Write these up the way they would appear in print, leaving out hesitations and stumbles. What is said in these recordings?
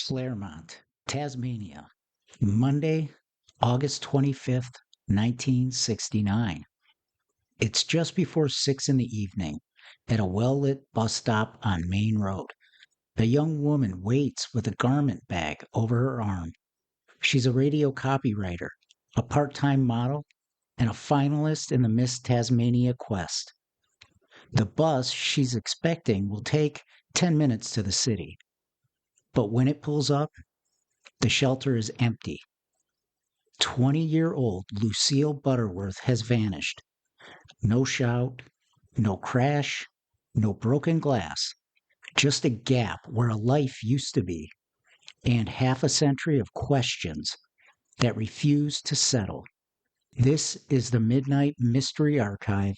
Claremont, Tasmania, Monday, August 25th, 1969. It's just before 6 in the evening at a well-lit bus stop on Main Road. A young woman waits with a garment bag over her arm. She's a radio copywriter, a part-time model, and a finalist in the Miss Tasmania quest. The bus she's expecting will take 10 minutes to the city. But when it pulls up, the shelter is empty. 20-year-old Lucille Butterworth has vanished. No shout, no crash, no broken glass, just a gap where a life used to be, and half a century of questions that refuse to settle. This is the Midnight Mystery Archive,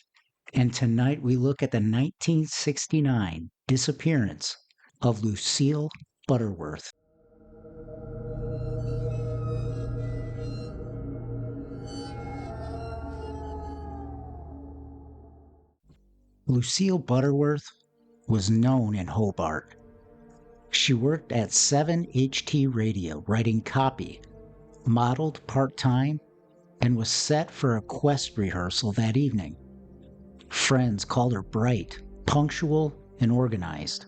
and tonight we look at the 1969 disappearance of Lucille Butterworth. Lucille Butterworth was known in Hobart. She worked at 7HT Radio writing copy, modeled part-time, and was set for a quest rehearsal that evening. Friends called her bright, punctual, and organized.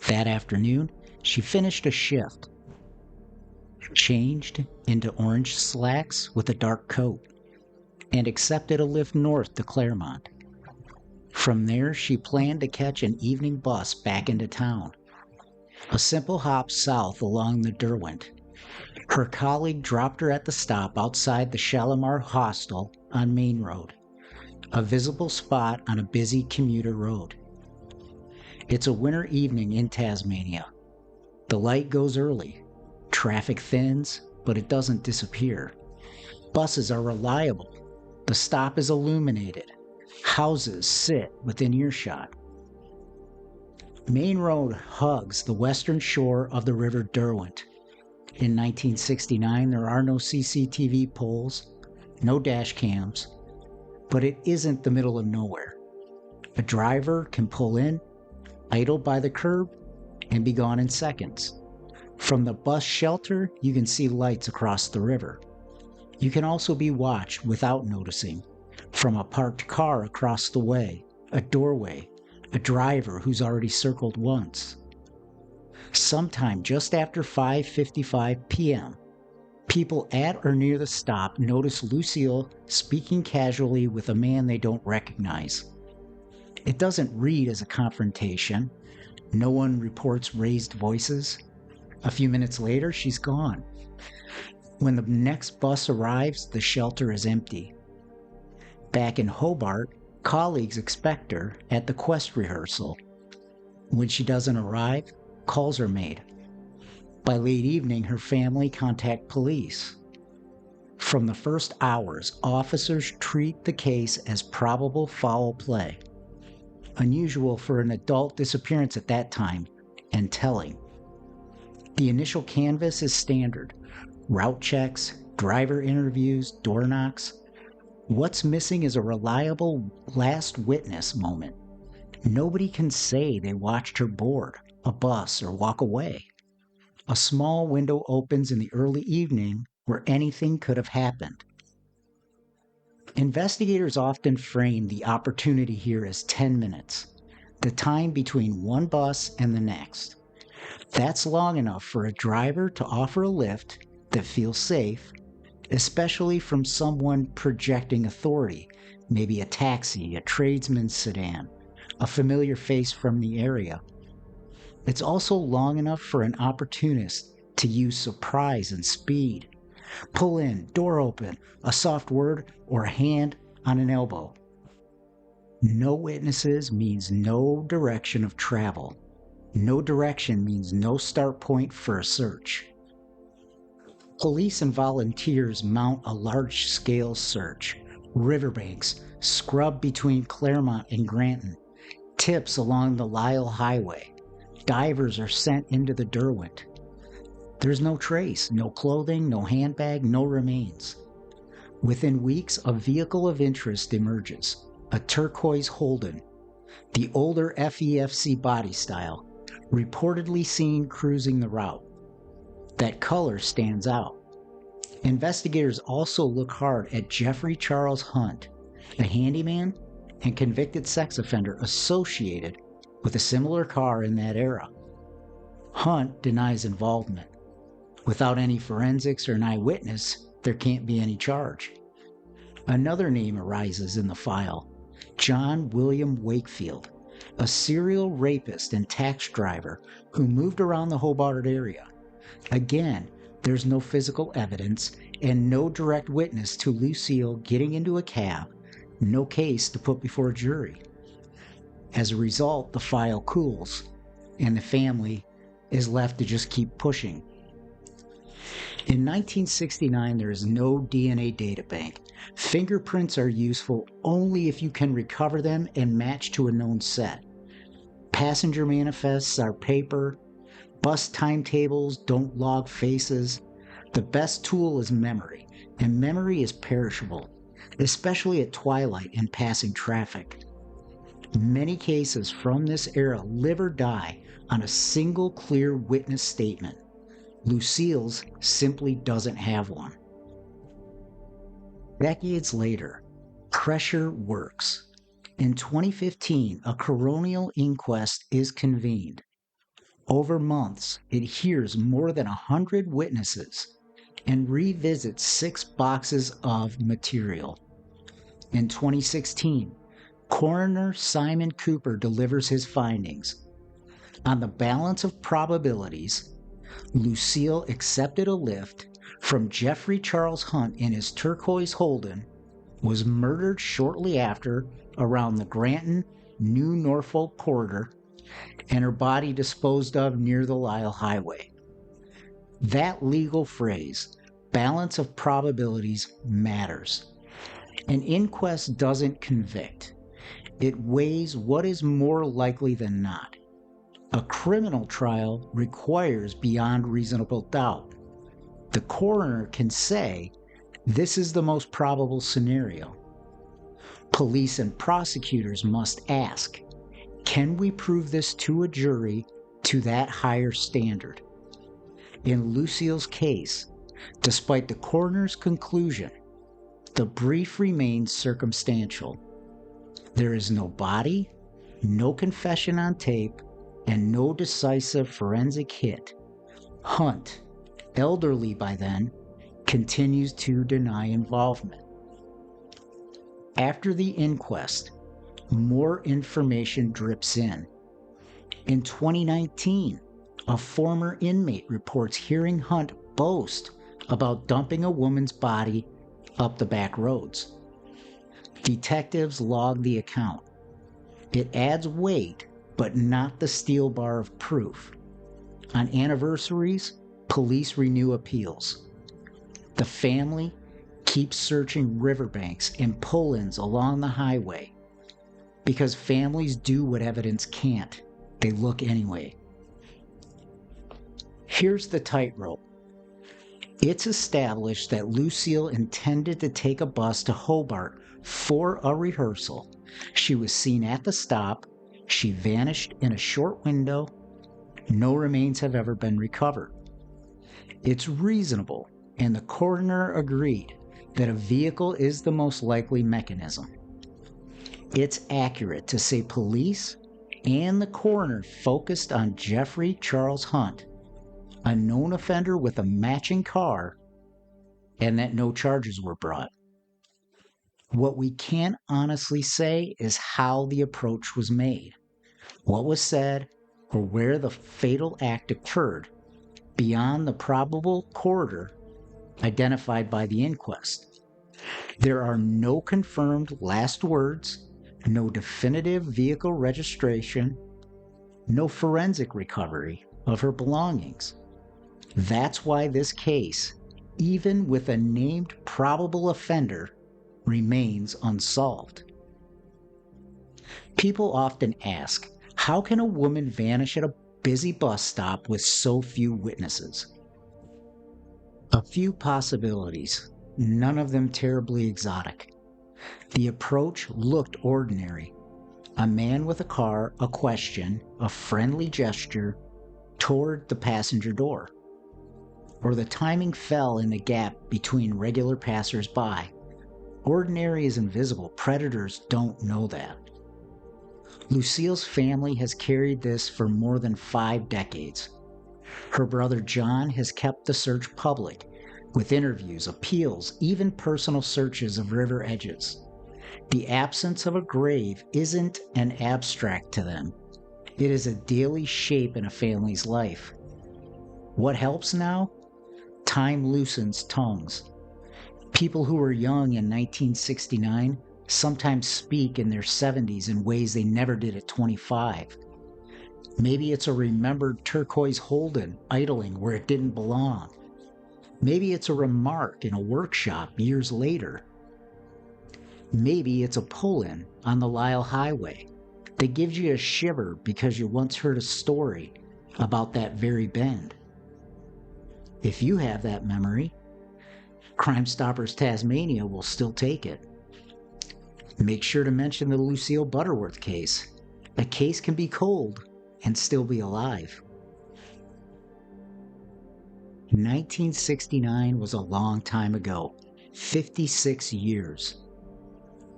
That afternoon, she finished a shift, changed into orange slacks with a dark coat, and accepted a lift north to Claremont. From there, she planned to catch an evening bus back into town. A simple hop south along the Derwent. Her colleague dropped her at the stop outside the Shalimar Hostel on Main Road, a visible spot on a busy commuter road. It's a winter evening in Tasmania. The light goes early. Traffic thins, but it doesn't disappear. Buses are reliable. The stop is illuminated. Houses sit within earshot. Main Road hugs the western shore of the River Derwent. In 1969, there are no CCTV poles, no dash cams, but it isn't the middle of nowhere. A driver can pull in, idle by the curb, and be gone in seconds. From the bus shelter, you can see lights across the river. You can also be watched without noticing. From a parked car across the way, a doorway, a driver who's already circled once. Sometime just after 5:55 p.m., people at or near the stop notice Lucille speaking casually with a man they don't recognize. It doesn't read as a confrontation. No one reports raised voices. A few minutes later, she's gone. When the next bus arrives, the shelter is empty. Back in Hobart, colleagues expect her at the quest rehearsal. When she doesn't arrive, calls are made. By late evening, her family contact police. From the first hours, officers treat the case as probable foul play. Unusual for an adult disappearance at that time, and telling. The initial canvass is standard. Route checks, driver interviews, door knocks. What's missing is a reliable last witness moment. Nobody can say they watched her board a bus or walk away. A small window opens in the early evening where anything could have happened. Investigators often frame the opportunity here as 10 minutes, the time between one bus and the next. That's long enough for a driver to offer a lift that feels safe, especially from someone projecting authority, maybe a taxi, a tradesman's sedan, a familiar face from the area. It's also long enough for an opportunist to use surprise and speed. Pull in, door open, a soft word, or a hand on an elbow. No witnesses means no direction of travel. No direction means no start point for a search. Police and volunteers mount a large-scale search. Riverbanks scrub between Claremont and Granton. Tips along the Lyell Highway. Divers are sent into the Derwent. There's no trace, no clothing, no handbag, no remains. Within weeks, a vehicle of interest emerges, a turquoise Holden, the older FEFC body style, reportedly seen cruising the route. That color stands out. Investigators also look hard at Geoffrey Charles Hunt, a handyman and convicted sex offender associated with a similar car in that era. Hunt denies involvement. Without any forensics or an eyewitness, there can't be any charge. Another name arises in the file: John William Wakefield, a serial rapist and tax driver who moved around the Hobart area. Again, there's no physical evidence and no direct witness to Lucille getting into a cab, no case to put before a jury. As a result, the file cools, and the family is left to just keep pushing. In 1969, there is no DNA databank. Fingerprints are useful only if you can recover them and match to a known set. Passenger manifests are paper. Bus timetables don't log faces. The best tool is memory, and memory is perishable, especially at twilight and passing traffic. Many cases from this era live or die on a single clear witness statement. Lucille's simply doesn't have one. Decades later, pressure works. In 2015, a coronial inquest is convened. Over months, it hears more than 100 witnesses and revisits 6 boxes of material. In 2016, Coroner Simon Cooper delivers his findings. On the balance of probabilities, Lucille accepted a lift from Geoffrey Charles Hunt in his turquoise Holden, was murdered shortly after around the Granton, New Norfolk corridor, and her body disposed of near the Lyell Highway. That legal phrase, balance of probabilities, matters. An inquest doesn't convict. It weighs what is more likely than not. A criminal trial requires beyond reasonable doubt. The coroner can say, this is the most probable scenario. Police and prosecutors must ask, can we prove this to a jury to that higher standard? In Lucille's case, despite the coroner's conclusion, the brief remains circumstantial. There is no body, no confession on tape, and no decisive forensic hit. Hunt, elderly by then, continues to deny involvement. After the inquest, more information drips in. In 2019, a former inmate reports hearing Hunt boast about dumping a woman's body up the back roads. Detectives log the account. It adds weight, but not the steel bar of proof. On anniversaries, police renew appeals. The family keeps searching riverbanks and pull-ins along the highway. Because families do what evidence can't. They look anyway. Here's the tightrope. It's established that Lucille intended to take a bus to Hobart for a rehearsal. She was seen at the stop. She vanished in a short window. No remains have ever been recovered. It's reasonable, and the coroner agreed, that a vehicle is the most likely mechanism. It's accurate to say police and the coroner focused on Geoffrey Charles Hunt, a known offender with a matching car, and that no charges were brought. What we can't honestly say is how the approach was made, what was said, or where the fatal act occurred, beyond the probable corridor identified by the inquest. There are no confirmed last words, no definitive vehicle registration, no forensic recovery of her belongings. That's why this case, even with a named probable offender, remains unsolved. People often ask, how can a woman vanish at a busy bus stop with so few witnesses? A few possibilities, none of them terribly exotic. The approach looked ordinary. A man with a car, a question, a friendly gesture toward the passenger door. or the timing fell in the gap between regular passers-by. Ordinary is invisible. Predators don't know that. Lucille's family has carried this for more than 5 decades. Her brother John has kept the search public, with interviews, appeals, even personal searches of river edges. The absence of a grave isn't an abstract to them. It is a daily shape in a family's life. What helps now? Time loosens tongues. People who were young in 1969 sometimes speak in their 70s in ways they never did at 25. Maybe it's a remembered turquoise Holden idling where it didn't belong. Maybe it's a remark in a workshop years later. Maybe it's a pull-in on the Lyell Highway that gives you a shiver because you once heard a story about that very bend. If you have that memory, Crime Stoppers Tasmania will still take it. Make sure to mention the Lucille Butterworth case. A case can be cold and still be alive. 1969 was a long time ago, 56 years.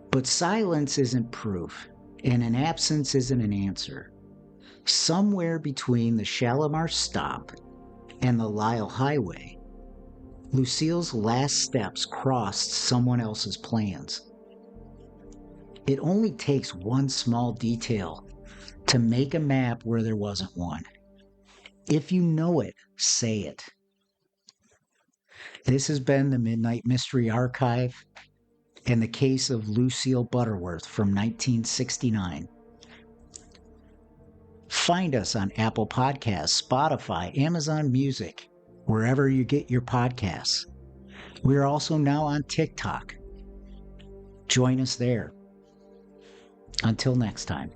But silence isn't proof, and an absence isn't an answer. Somewhere between the Shalimar stop and the Lyell Highway, Lucille's last steps crossed someone else's plans. It only takes one small detail to make a map where there wasn't one. If you know it, say it. This has been the Midnight Mystery Archive and the case of Lucille Butterworth from 1969. Find us on Apple Podcasts, Spotify, Amazon Music, wherever you get your podcasts. We are also now on TikTok. Join us there. Until next time.